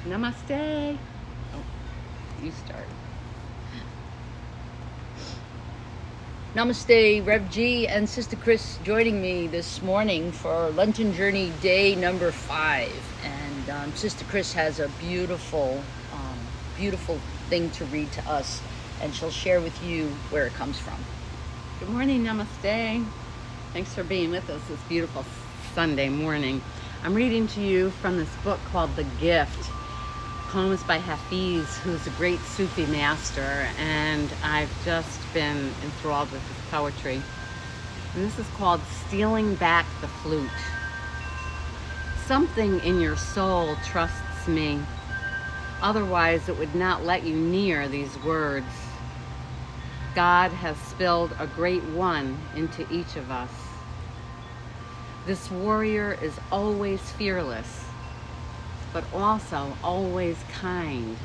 Namaste. Oh, you start. Namaste, Rev G and Sister Chris joining me this morning for Lenten Journey day number 5. And Sister Chris has a beautiful, beautiful thing to read to us, and she'll share with you where it comes from. Good morning, namaste. Thanks for being with us this beautiful Sunday morning. I'm reading to you from this book called The Gift, poems by Hafiz, who's a great Sufi master, and I've just been enthralled with his poetry. And this is called Stealing Back the Flute. Something in your soul trusts me, otherwise it would not let you near these words. God has spilled a great one into each of us. This warrior is always fearless, but also always kind.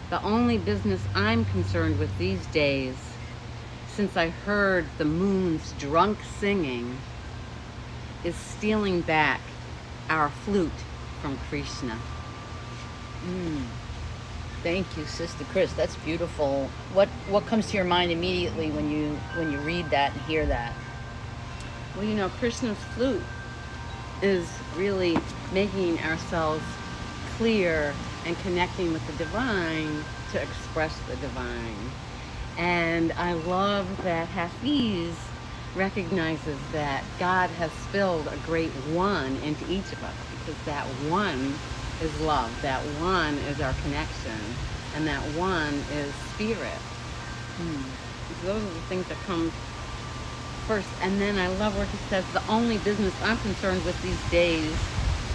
The only business I'm concerned with these days, since I heard the moon's drunk singing, is stealing back our flute from Krishna. Thank you, Sister Chris. That's beautiful. What comes to your mind immediately when you read that and hear that? Well, you know, Krishna's flute is really making ourselves clear and connecting with the divine to express the divine. And I love that Hafiz recognizes that God has spilled a great one into each of us, because that one is love, that one is our connection, and that one is spirit. So those are the things that come first. And then I love where he says, the only business I'm concerned with these days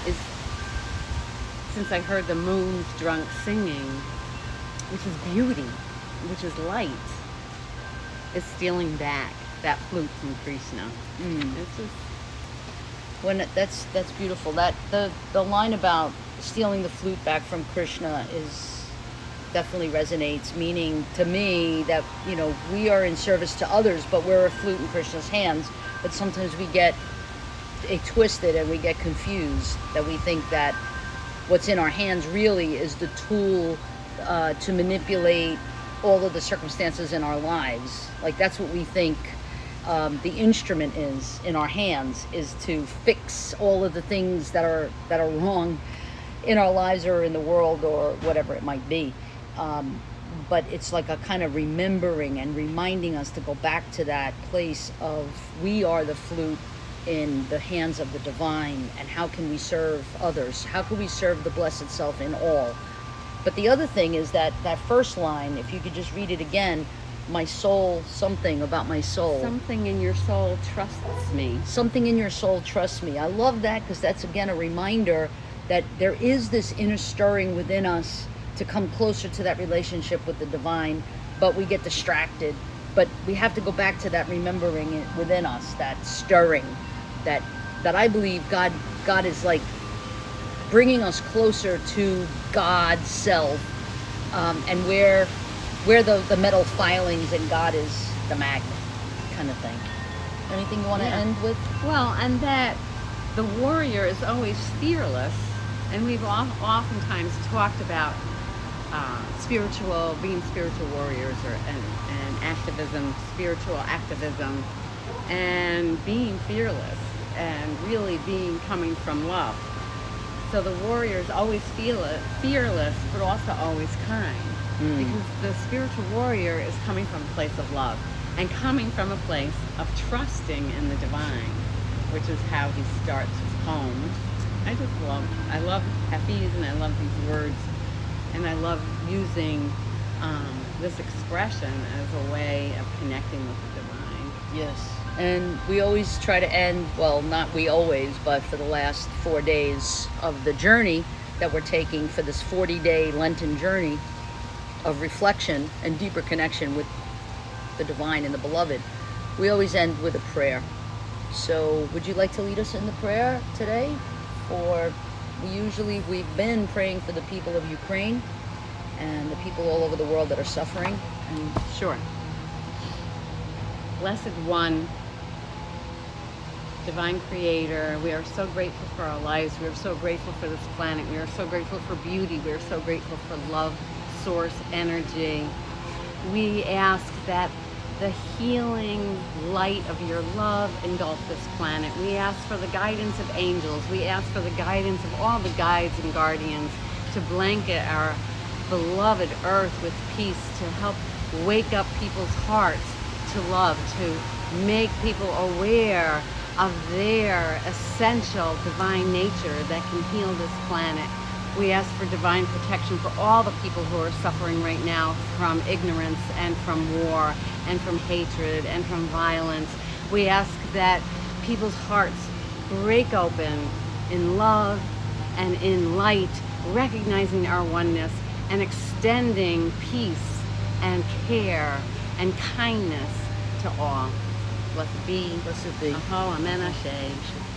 is, since I heard the moon's drunk singing, which is beauty, which is light, is stealing back that flute from Krishna. It's just That's beautiful. That the line about stealing the flute back from Krishna is definitely resonates, meaning to me that, you know, we are in service to others, but we're a flute in Krishna's hands. But sometimes we get it twisted and we get confused, that we think that what's in our hands really is the tool to manipulate all of the circumstances in our lives. Like, that's what we think the instrument is in our hands, is to fix all of the things that are wrong in our lives or in the world or whatever it might be. But it's like a kind of remembering and reminding us to go back to that place of, we are the flute in the hands of the divine, and how can we serve others? How can we serve the blessed self in all? But the other thing is that first line, if you could just read it again, my soul, something about my soul. something in your soul trusts me. Something in your soul trusts me. I love that, because that's again a reminder that there is this inner stirring within us to come closer to that relationship with the divine, but we get distracted. But we have to go back to that remembering it within us, that stirring, that I believe God is like bringing us closer to God's self, and where the metal filings and God is the magnet, kind of thing. Anything you want to end with? Well, and that the warrior is always fearless, and we've oftentimes talked about being spiritual warriors, and activism, spiritual activism, and being fearless, and really coming from love. So the warrior is always fearless, but also always kind. Because the spiritual warrior is coming from a place of love, and coming from a place of trusting in the divine, which is how he starts his poem. I love Hafiz, and I love these words, and I love using this expression as a way of connecting with the divine. Yes. And we always try to end, well, not we always, but for the last 4 days of the journey that we're taking, for this 40-day Lenten journey of reflection and deeper connection with the divine and the beloved, we always end with a prayer. So would you like to lead us in the prayer today? Or we've been praying for the people of Ukraine and the people all over the world that are suffering. Sure. Blessed One, Divine Creator. We are so grateful for our lives. We are so grateful for this planet. We are so grateful for beauty. We are so grateful for love, source, energy. We ask that the healing light of your love engulf this planet. We ask for the guidance of angels. We ask for the guidance of all the guides and guardians to blanket our beloved earth with peace, to help wake up people's hearts to love, to make people aware of their essential divine nature that can heal this planet. We ask for divine protection for all the people who are suffering right now from ignorance and from war and from hatred and from violence. We ask that people's hearts break open in love and in light, recognizing our oneness and extending peace and care and kindness to all. Blessed be. Blessed be. Aho, amen, ashe.